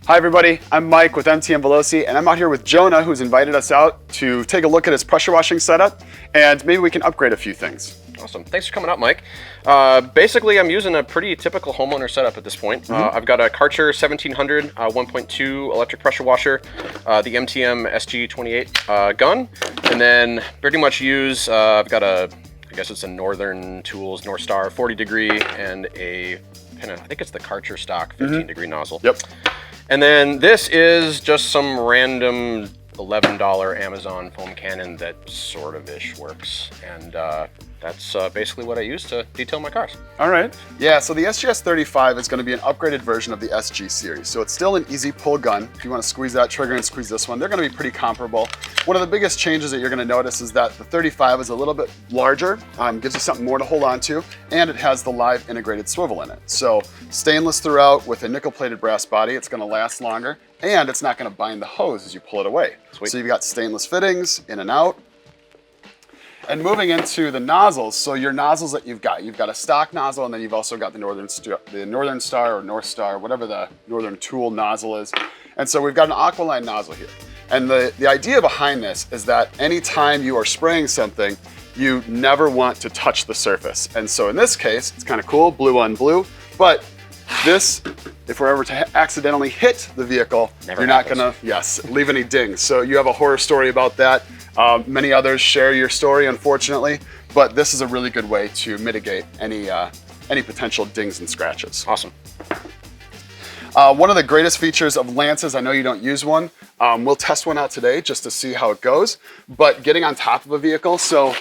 Hi everybody, I'm Mike with MTM Veloci, and I'm out here with Jonah, who's invited us out to take a look at his pressure washing setup, and maybe we can upgrade a few things. Awesome. Thanks for coming out, Mike. Basically, I'm using a pretty typical homeowner setup at this point. I've got a Karcher 1700 1.2 electric pressure washer, the MTM SG28 gun, and then pretty much use, I've got I guess it's a Northern Tools North Star 40 degree and I think it's the Karcher stock 15 degree nozzle. Yep. And then this is just some random $11 Amazon foam cannon that sort of ish works. And that's basically what I use to detail my cars. All right. Yeah, so the SGS35 is going to be an upgraded version of the SG series. So it's still an easy pull gun. If you want to squeeze that trigger and squeeze this one, they're going to be pretty comparable. One of the biggest changes that you're going to notice is that the 35 is a little bit larger, gives you something more to hold on to, and it has the live integrated swivel in it. So stainless throughout with a nickel-plated brass body. It's going to last longer, and it's not going to bind the hose as you pull it away. Sweet. So you've got stainless fittings in and out. And moving into the nozzles, so your nozzles that you've got a stock nozzle, and then you've also got the Northern Star or North Star, whatever the Northern Tool nozzle is. And so we've got an Aqualine nozzle here. And the idea behind this is that anytime you are spraying something, you never want to touch the surface. And so in this case, it's kind of cool, blue on blue, but this, if we're ever to accidentally hit the vehicle, you're not gonna, leave any dings. So you have a horror story about that. Many others share your story, unfortunately, but this is a really good way to mitigate any potential dings and scratches. Awesome. One of the greatest features of Lances, I know you don't use one, we'll test one out today just to see how it goes, but getting on top of a vehicle, so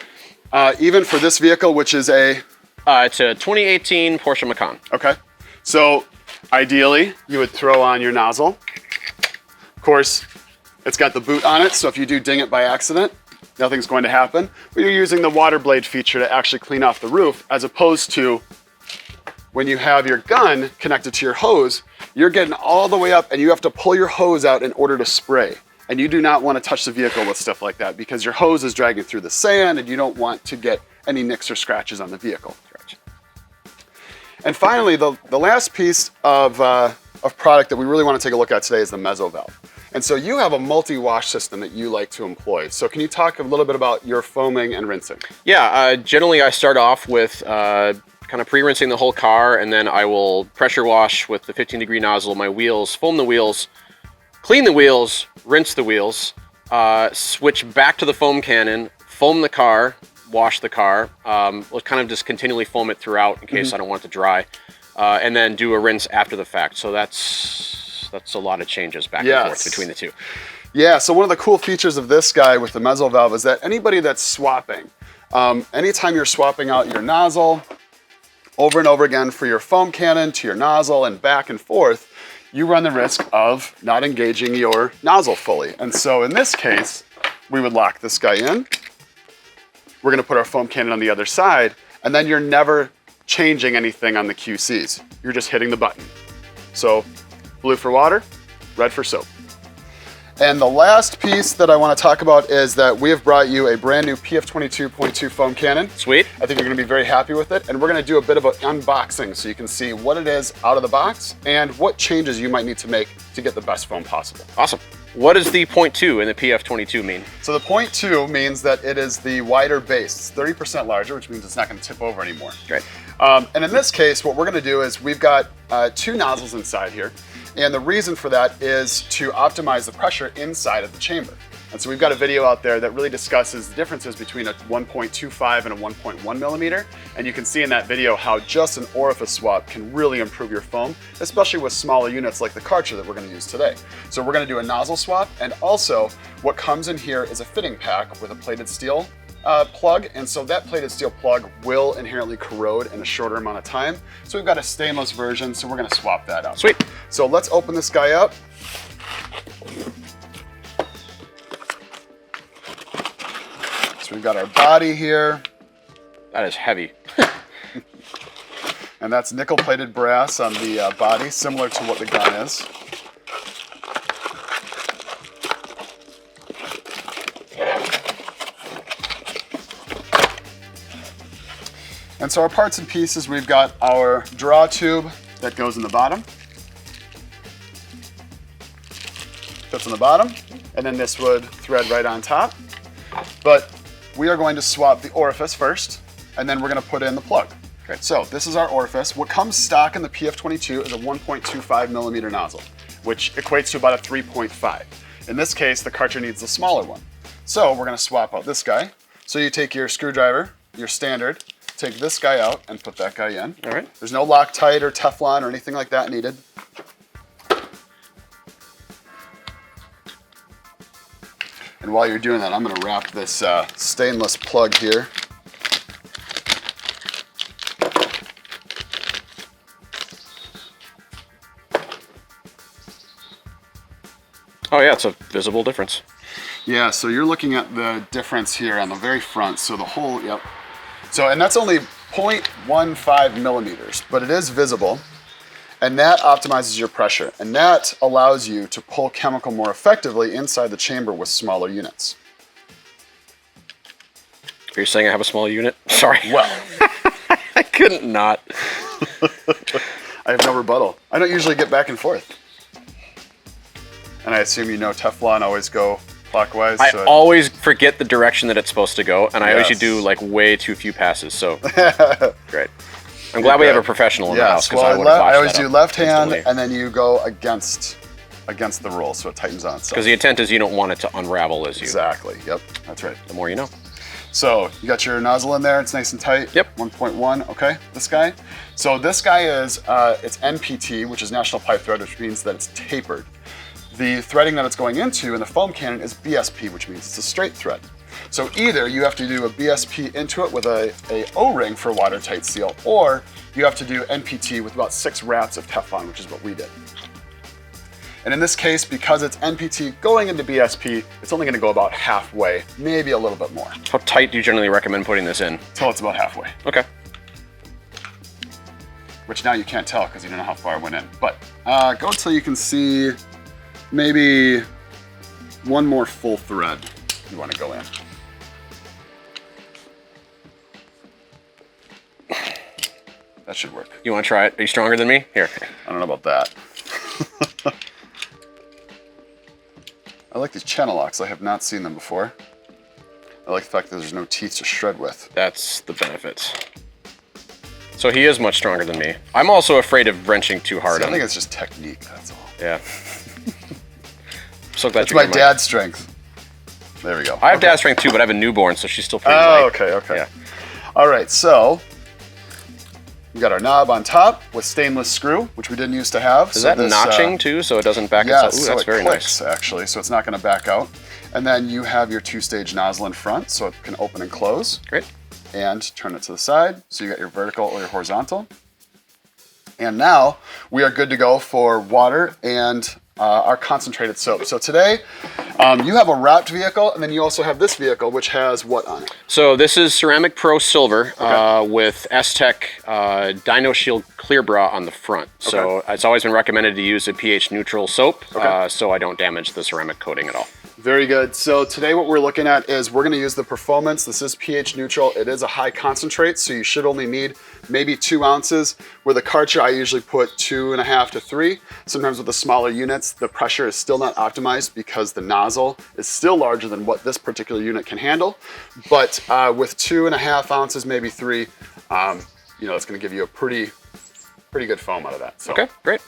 even for this vehicle, which is it's a 2018 Porsche Macan. Okay, so ideally you would throw on your nozzle. Of course, it's got the boot on it, so if you do ding it by accident, nothing's going to happen. But you're using the water blade feature to actually clean off the roof, as opposed to when you have your gun connected to your hose, you're getting all the way up and you have to pull your hose out in order to spray. And you do not want to touch the vehicle with stuff like that because your hose is dragging through the sand and you don't want to get any nicks or scratches on the vehicle. And finally, the last piece of product that we really want to take a look at today is the Mezzo valve. And so you have a multi-wash system that you like to employ. So can you talk a little bit about your foaming and rinsing? Yeah, generally I start off with kind of pre-rinsing the whole car, and then I will pressure wash with the 15 degree nozzle my wheels, foam the wheels, clean the wheels, rinse the wheels, switch back to the foam cannon, foam the car, wash the car. We'll kind of just continually foam it throughout in case I don't want it to dry, and then do a rinse after the fact. So that's a lot of changes back and forth between the two. Yeah, so one of the cool features of this guy with the Mezzo valve is that anybody that's swapping, anytime you're swapping out your nozzle over and over again for your foam cannon to your nozzle and back and forth, you run the risk of not engaging your nozzle fully. And so in this case, we would lock this guy in. We're gonna put our foam cannon on the other side, and then you're never changing anything on the QCs. You're just hitting the button. So blue for water, red for soap. And the last piece that I want to talk about is that we have brought you a brand new PF22.2 foam cannon. Sweet. I think you're going to be very happy with it. And we're going to do a bit of an unboxing so you can see what it is out of the box and what changes you might need to make to get the best foam possible. Awesome. What does the 0.2 in the PF22 mean? So the 0.2 means that it is the wider base. It's 30% larger, which means it's not going to tip over anymore. Great. And in this case, what we're going to do is we've got two nozzles inside here. And the reason for that is to optimize the pressure inside of the chamber. And so we've got a video out there that really discusses the differences between a 1.25 and a 1.1 millimeter. And you can see in that video how just an orifice swap can really improve your foam, especially with smaller units like the Karcher that we're going to use today. So we're going to do a nozzle swap, and also what comes in here is a fitting pack with a plated steel plug, and so that plated steel plug will inherently corrode in a shorter amount of time. So we've got a stainless version, so we're going to swap that out. Sweet. So let's open this guy up. So we've got our body here. That is heavy. And that's nickel-plated brass on the body, similar to what the gun is. And so our parts and pieces, we've got our draw tube that goes in the bottom. sits on the bottom, and then this would thread right on top. But we are going to swap the orifice first, and then we're going to put in the plug. Okay. So this is our orifice. What comes stock in the PF22 is a 1.25 millimeter nozzle, which equates to about a 3.5. In this case, the cartridge needs the smaller one. So we're going to swap out this guy. So you take your screwdriver, your standard, take this guy out and put that guy in. All right. There's no Loctite or Teflon or anything like that needed. And while you're doing that, I'm going to wrap this stainless plug here. Oh yeah, it's a visible difference. Yeah, so you're looking at the difference here on the very front. So the whole, yep. So, and that's only 0.15 millimeters, but it is visible. And that optimizes your pressure. And that allows you to pull chemical more effectively inside the chamber with smaller units. Are you saying I have a small unit? Sorry. Well, I couldn't not. I have no rebuttal. I don't usually get back and forth. And I assume you know Teflon always go clockwise. I so always forget the direction that it's supposed to go, and I Yes. usually do like way too few passes, so great. I'm glad we have a professional in the house, because well, I would have I always that do up left hand, instantly. and then you go against the roll, so it tightens on itself. Because the intent is you don't want it to unravel as you. Exactly, yep, that's right. The more you know. So you got your nozzle in there, it's nice and tight. Yep. 1.1, okay, this guy. So this guy is, it's NPT, which is National Pipe Thread, which means that it's tapered. The threading that it's going into in the foam cannon is BSP, which means it's a straight thread. So either you have to do a BSP into it with a O-ring for watertight seal, or you have to do NPT with about 6 wraps of Teflon, which is what we did. And in this case, because it's NPT going into BSP, it's only gonna go about halfway, maybe a little bit more. How tight do you generally recommend putting this in? Till it's about halfway. Okay. Which now you can't tell because you don't know how far it went in. But go till you can see maybe one more full thread you want to go in. That should work. You want to try it? Are you stronger than me? Here. I don't know about that. I like these channel locks. I have not seen them before. I like the fact that there's no teeth to shred with. That's the benefit. So he is much stronger than me. I'm also afraid of wrenching too hard See, I on think him. it's just technique, that's all. Yeah. I'm so glad That's you my got dad's strength. There we go. I have dad's strength too, but I have a newborn, so she's still pretty Oh, light. okay. Yeah. All right, so we got our knob on top with stainless screw, which we didn't used to have. Is that notching too, so it doesn't back Yes, itself? Ooh, so that's it very clicks, nice. actually, so it's not going to back out. And then you have your 2-stage nozzle in front, so it can open and close. Great. And turn it to the side, so you got your vertical or your horizontal. And now we are good to go for water and our concentrated soap. So today, you have a wrapped vehicle, and then you also have this vehicle, which has what on it? So this is Ceramic Pro Silver Okay. with S-Tech Dino Shield Clear Bra on the front. So Okay. it's always been recommended to use a pH neutral soap, Okay. so I don't damage the ceramic coating at all. Very good. So today what we're looking at is we're going to use the Performance. This is pH neutral. It is a high concentrate, so you should only need maybe 2 ounces. With a Karcher, I usually put 2.5 to 3. Sometimes with the smaller units, the pressure is still not optimized because the nozzle is still larger than what this particular unit can handle. But with 2.5 ounces, maybe 3, you know, it's going to give you a pretty good foam out of that. So. Okay, great.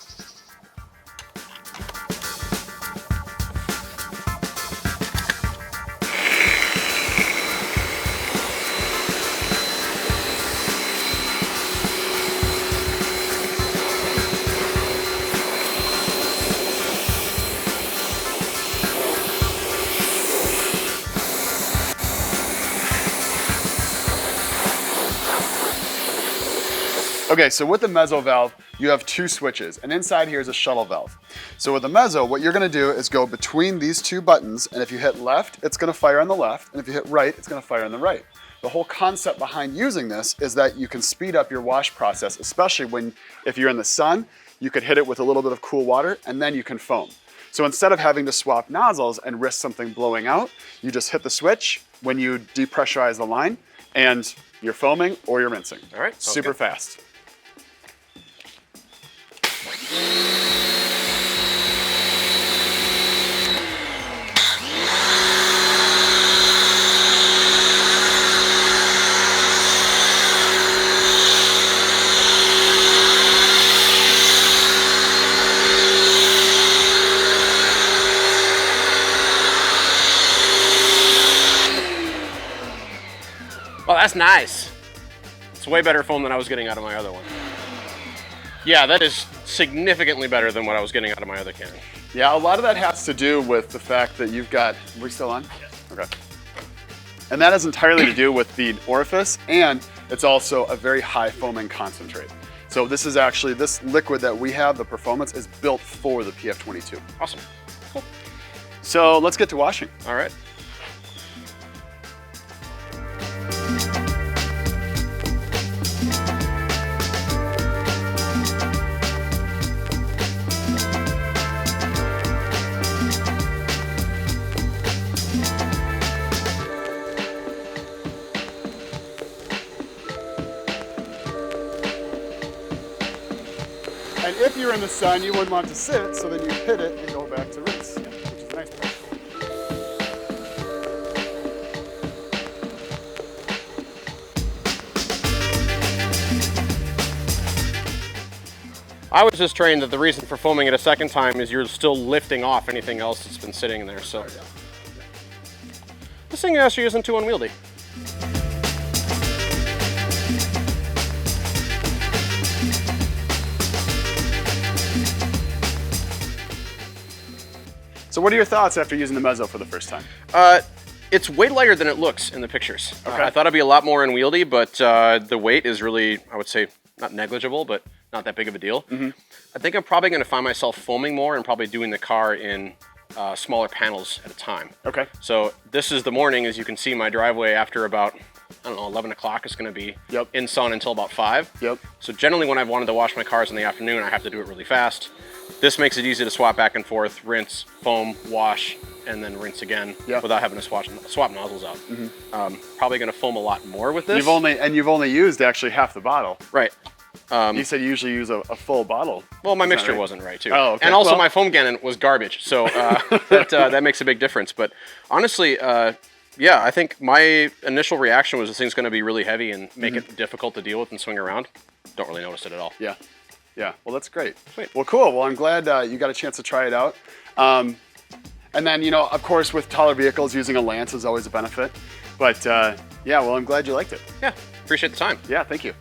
Okay, so with the Mezzo valve, you have 2 switches, and inside here is a shuttle valve. So with the Mezzo, what you're gonna do is go between these 2 buttons, and if you hit left, it's gonna fire on the left, and if you hit right, it's gonna fire on the right. The whole concept behind using this is that you can speed up your wash process, especially if you're in the sun, you could hit it with a little bit of cool water, and then you can foam. So instead of having to swap nozzles and risk something blowing out, you just hit the switch when you depressurize the line, and you're foaming or you're rinsing. All right, sounds Super good. fast. Well, that's nice. It's way better foam than I was getting out of my other one. Yeah, that is significantly better than what I was getting out of my other can. Yeah, a lot of that has to do with the fact that you've got, are we still on? Yes. Okay. And that has entirely to do with the orifice, and it's also a very high foaming concentrate. So this is actually, this liquid that we have, the Performance, is built for the PF22. Awesome. Cool. So let's get to washing. All right. And if you're in the sun, you wouldn't want to sit, so then you hit it and go back to rinse, which is a nice part. I was just trained that the reason for foaming it a second time is you're still lifting off anything else that's been sitting there. So this thing actually isn't too unwieldy. So what are your thoughts after using the Mezzo for the first time? It's way lighter than it looks in the pictures. Okay. I thought it'd be a lot more unwieldy, but the weight is really, I would say, not negligible, but not that big of a deal. Mm-hmm. I think I'm probably going to find myself foaming more and probably doing the car in smaller panels at a time. Okay. So this is the morning. As you can see, my driveway after about, I don't know, 11 o'clock is going to be in sun until about 5. Yep. So generally when I've wanted to wash my cars in the afternoon, I have to do it really fast. This makes it easy to swap back and forth, rinse, foam, wash, and then rinse again without having to swap nozzles out. Mm-hmm. Probably going to foam a lot more with this. You've only used actually half the bottle. Right. You said you usually use a full bottle. Well, my mixture wasn't right too. Oh, okay. And also my foam cannon was garbage, so that makes a big difference. But honestly, yeah, I think my initial reaction was this thing's going to be really heavy and make it difficult to deal with and swing around. Don't really notice it at all. Yeah. Yeah, well, that's great. Sweet. Well, cool. Well, I'm glad you got a chance to try it out. And then, you know, of course, with taller vehicles, using a lance is always a benefit. But yeah, well, I'm glad you liked it. Yeah, appreciate the time. Yeah, thank you.